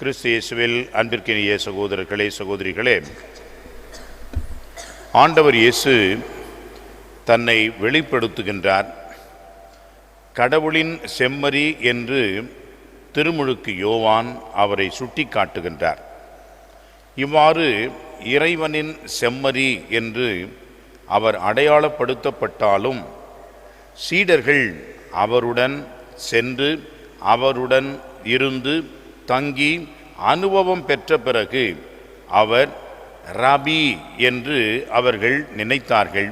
கிறிஸ்து இயேசுவில் அன்பிற்கினிய சகோதரர்களே, சகோதரிகளே, ஆண்டவர் இயேசு தன்னை வெளிப்படுத்துகின்றார். கடவுளின் செம்மறி என்று திருமுழுக்கு யோவான் அவரை சுட்டி காட்டுகின்றார். இவ்வாறு இறைவனின் செம்மறி என்று அவர் அடையாளப்படுத்தப்பட்டாலும் சீடர்கள் அவருடன் சென்று அவருடன் இருந்து தங்கி அனுபவம் பெற்ற பிறகு அவர் ரபி என்று அவர்கள் நினைத்தார்கள்.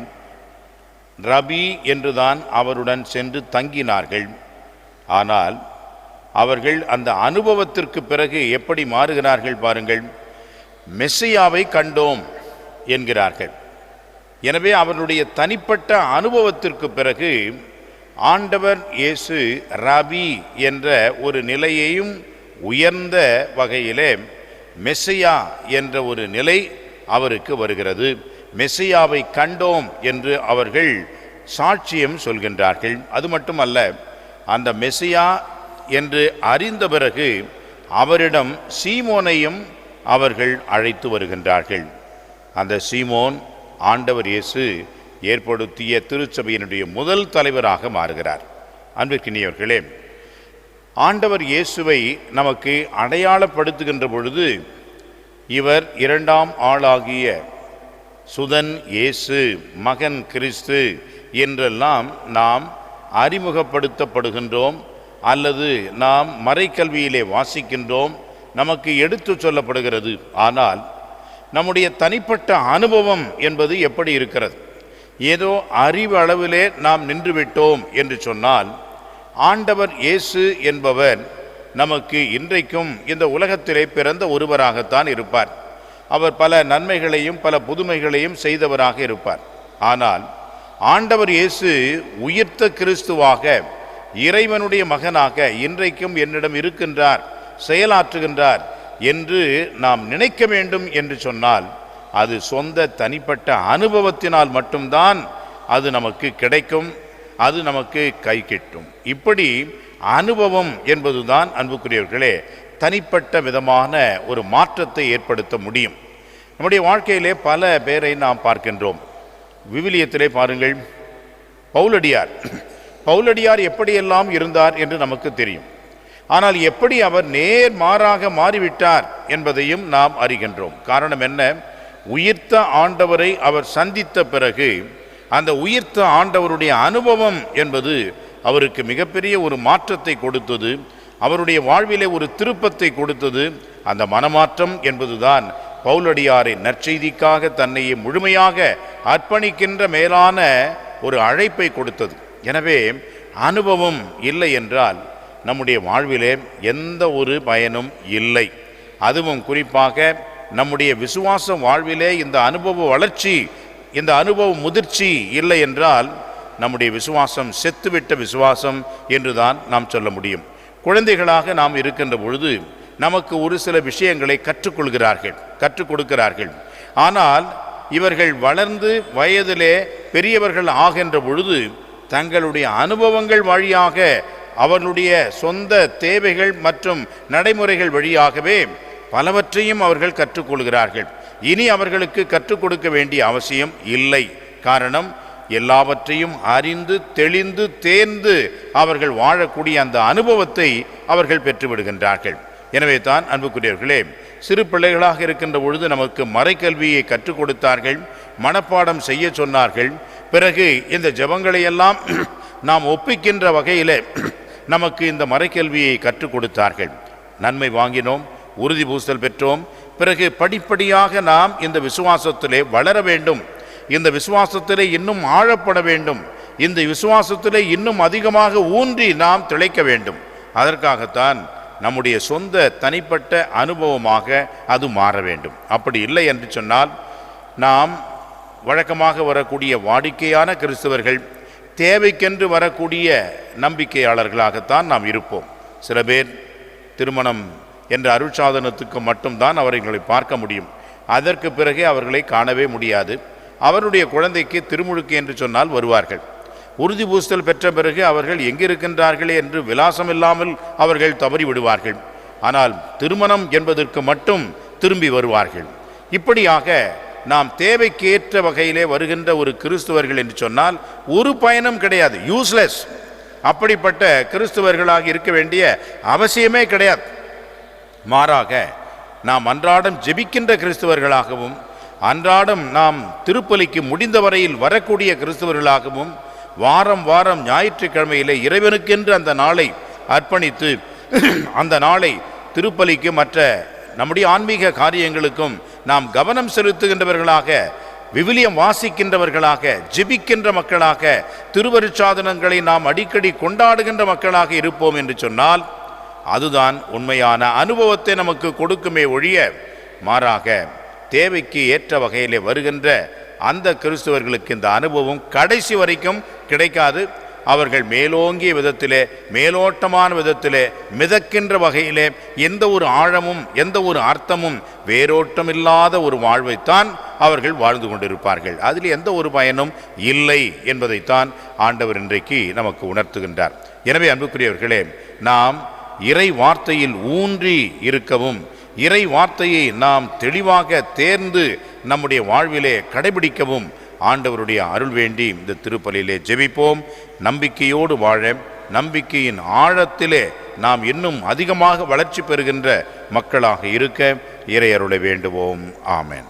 ரபி என்றுதான் அவருடன் சென்று தங்கினார்கள். ஆனால் அவர்கள் அந்த அனுபவத்திற்கு பிறகு எப்படி மாறுகிறார்கள் பாருங்கள். மெஸ்ஸியாவை கண்டோம் என்கிறார்கள். எனவே அவர்களுடைய தனிப்பட்ட அனுபவத்திற்கு பிறகு ஆண்டவர் இயேசு ரபி என்ற ஒரு நிலையையும் உயர்ந்த வகையிலே மெஸ்ஸியா என்ற ஒரு நிலை அவருக்கு வருகிறது. மெஸ்ஸியாவை கண்டோம் என்று அவர்கள் சாட்சியம் சொல்கின்றார்கள். அது மட்டுமல்ல, அந்த மெஸ்ஸியா என்று அறிந்த பிறகு அவரிடம் சீமோனையும் அவர்கள் அழைத்து வருகின்றார்கள். அந்த சீமோன் ஆண்டவர் இயேசு ஏற்படுத்திய திருச்சபையினுடைய முதல் தலைவராக மாறுகிறார். அன்பிற்கினியவர்களே, ஆண்டவர் இயேசுவை நமக்கு அடையாளப்படுத்துகின்ற பொழுது இவர் இரண்டாம் ஆளாகிய சுதன் இயேசு, மகன் கிறிஸ்து என்றெல்லாம் நாம் அறிமுகப்படுத்தப்படுகின்றோம், அல்லது நாம் மறைக்கல்வியிலே வாசிக்கின்றோம், நமக்கு எடுத்து சொல்லப்படுகிறது. ஆனால் நம்முடைய தனிப்பட்ட அனுபவம் என்பது எப்படி இருக்கிறது? ஏதோ அறிவு அளவிலே நாம் நின்றுவிட்டோம் என்று சொன்னால், ஆண்டவர் இயேசு என்பவர் நமக்கு இன்றைக்கும் இந்த உலகத்திலே பிறந்த ஒருவராகத்தான் இருப்பார். அவர் பல நன்மைகளையும் பல புதுமைகளையும் செய்தவராக இருப்பார். ஆனால் ஆண்டவர் இயேசு உயிர்த்த கிறிஸ்துவாக, இறைவனுடைய மகனாக இன்றைக்கும் என்னிடம் இருக்கின்றார், செயலாற்றுகின்றார் என்று நாம் நினைக்க வேண்டும் என்று சொன்னால், அது சொந்த தனிப்பட்ட அனுபவத்தினால் மட்டும்தான் அது நமக்கு கிடைக்கும், அது நமக்கு கை கிட்டும். இப்படி அனுபவம் என்பதுதான் அன்புக்குரியவர்களே தனிப்பட்ட விதமான ஒரு மாற்றத்தை ஏற்படுத்த முடியும். நம்முடைய வாழ்க்கையிலே பல பேரை நாம் பார்க்கின்றோம். விவிலியத்திலே பாருங்கள், பவுலடியார் எப்படியெல்லாம் இருந்தார் என்று நமக்கு தெரியும். ஆனால் எப்படி அவர் நேர்மாறாக மாறிவிட்டார் என்பதையும் நாம் அறிகின்றோம். காரணம் என்ன? உயிர்த்த ஆண்டவரை அவர் சந்தித்த பிறகு அந்த உயிர்த்த ஆண்டவருடைய அனுபவம் என்பது அவருக்கு மிகப்பெரிய ஒரு மாற்றத்தை கொடுத்தது, அவருடைய வாழ்விலே ஒரு திருப்பத்தை கொடுத்தது. அந்த மனமாற்றம் என்பதுதான் பவுலடியாரை நற்செய்திக்காக தன்னையே முழுமையாக அர்ப்பணிக்கின்ற மேலான ஒரு அழைப்பை கொடுத்தது. எனவே அனுபவம் இல்லை என்றால் நம்முடைய வாழ்விலே எந்த ஒரு பயனும் இல்லை. அதுவும் குறிப்பாக நம்முடைய விசுவாச வாழ்விலே இந்த அனுபவ வளர்ச்சி, இந்த அனுபவ முதிர்ச்சி இல்லை என்றால் நம்முடைய விசுவாசம் செத்துவிட்ட விசுவாசம் என்றுதான் நாம் சொல்ல முடியும். குழந்தைகளாக நாம் இருக்கின்ற பொழுது நமக்கு ஒரு சில விஷயங்களை கற்றுக் கொடுக்கிறார்கள். ஆனால் இவர்கள் வளர்ந்து வயதிலே பெரியவர்கள் ஆகின்ற பொழுது தங்களுடைய அனுபவங்கள் வழியாக, அவர்களுடைய சொந்த தேவைகள் மற்றும் நடைமுறைகள் வழியாகவே பலவற்றையும் அவர்கள் கற்றுக்கொள்கிறார்கள். இனி அவர்களுக்கு கற்றுக் கொடுக்க வேண்டிய அவசியம் இல்லை. காரணம், எல்லாவற்றையும் அறிந்து தெளிந்து தேர்ந்து அவர்கள் வாழக்கூடிய அந்த அனுபவத்தை அவர்கள் பெற்றுவிடுகின்றார்கள். எனவே தான் அன்புக்குரியவர்களே, சிறு பிள்ளைகளாக இருக்கின்ற பொழுது நமக்கு மறைக்கல்வியை கற்றுக் கொடுத்தார்கள், மனப்பாடம் செய்ய சொன்னார்கள். பிறகு இந்த ஜெபங்களையெல்லாம் நாம் ஒப்பிக்கின்ற வகையில் நமக்கு இந்த மறைக்கல்வியை கற்றுக் கொடுத்தார்கள். நன்மை வாங்கினோம், உறுதி பூசல் பெற்றோம். பிறகு படிப்படியாக நாம் இந்த விசுவாசத்திலே வளர வேண்டும், இந்த விசுவாசத்திலே இன்னும் ஆழப்பட வேண்டும், இந்த விசுவாசத்திலே இன்னும் அதிகமாக ஊன்றி நாம் திளைக்க வேண்டும். அதற்காகத்தான் நம்முடைய சொந்த தனிப்பட்ட அனுபவமாக அது மாற வேண்டும். அப்படி இல்லை என்று சொன்னால் நாம் வழக்கமாக வரக்கூடிய வாடிக்கையான கிறிஸ்தவர்கள், தேவைக்கென்று வரக்கூடிய நம்பிக்கையாளர்களாகத்தான் நாம் இருப்போம். சில பேர் திருமணம் என்ற அருட்சாதனத்துக்கு மட்டும்தான் அவர்களை பார்க்க முடியும். அதற்கு பிறகு அவர்களை காணவே முடியாது. அவருடைய குழந்தைக்கு திருமுழுக்கு என்று சொன்னால் வருவார்கள். உறுதி பூசல் பெற்ற பிறகு அவர்கள் எங்கிருக்கின்றார்களே என்று விலாசம் இல்லாமல் அவர்கள் தவறி விடுவார்கள். ஆனால் திருமணம் என்பதற்கு மட்டும் திரும்பி வருவார்கள். இப்படியாக நாம் தேவைக்கு ஏற்ற வகையிலே வருகின்ற ஒரு கிறிஸ்துவர்கள் என்று சொன்னால் ஒரு பயனும் கிடையாது, யூஸ்லெஸ். அப்படிப்பட்ட கிறிஸ்துவர்களாக இருக்க வேண்டிய அவசியமே கிடையாது. மாறாக நாம் அன்றாடம் ஜெபிக்கின்ற கிறிஸ்துவர்களாகவும், அன்றாடம் நாம் திருப்பலிக்கு முடிந்த வரையில் வரக்கூடிய கிறிஸ்துவர்களாகவும், வாரம் வாரம் ஞாயிற்றுக்கிழமையிலே இறைவனுக்கென்று அந்த நாளை அர்ப்பணித்து அந்த நாளை திருப்பலிக்கு மற்ற நம்முடைய ஆன்மீக காரியங்களுக்கும் நாம் கவனம் செலுத்துகின்றவர்களாக, விவிலியம் வாசிக்கின்றவர்களாக, ஜெபிக்கின்ற மக்களாக, திருவருட்சாதனங்களை நாம் அடிக்கடி கொண்டாடுகின்ற மக்களாக இருப்போம் என்று சொன்னால் அதுதான் உண்மையான அனுபவத்தை நமக்கு கொடுக்குமே ஒழிய, மாறாக தேவைக்கு ஏற்ற வகையிலே வருகின்ற அந்த கிறிஸ்துவர்களுக்கு இந்த அனுபவம் கடைசி வரைக்கும் கிடைக்காது. அவர்கள் மேலோங்கிய விதத்திலே, மேலோட்டமான விதத்திலே, மிதக்கின்ற வகையிலே எந்த ஒரு ஆழமும் எந்த ஒரு அர்த்தமும் வேரோட்டமில்லாத ஒரு வாழ்வைத்தான் அவர்கள் வாழ்ந்து கொண்டிருப்பார்கள். அதில் எந்த ஒரு பயனும் இல்லை என்பதைத்தான் ஆண்டவர் இன்றைக்கு நமக்கு உணர்த்துகின்றார். எனவே அன்புக்குரியவர்களே, நாம் இறை வார்த்தையில் ஊன்றி இருக்கவும், இறை வார்த்தையை நாம் தெளிவாக தேர்ந்து நம்முடைய வாழ்விலே கடைபிடிக்கவும் ஆண்டவருடைய அருள் வேண்டி இந்த திருப்பலியிலே ஜெபிப்போம். நம்பிக்கையோடு வாழ, நம்பிக்கையின் ஆழத்திலே நாம் இன்னும் அதிகமாக வளர்ச்சி பெறுகின்ற மக்களாக இருக்க இறை அருளை வேண்டுவோம். ஆமென்.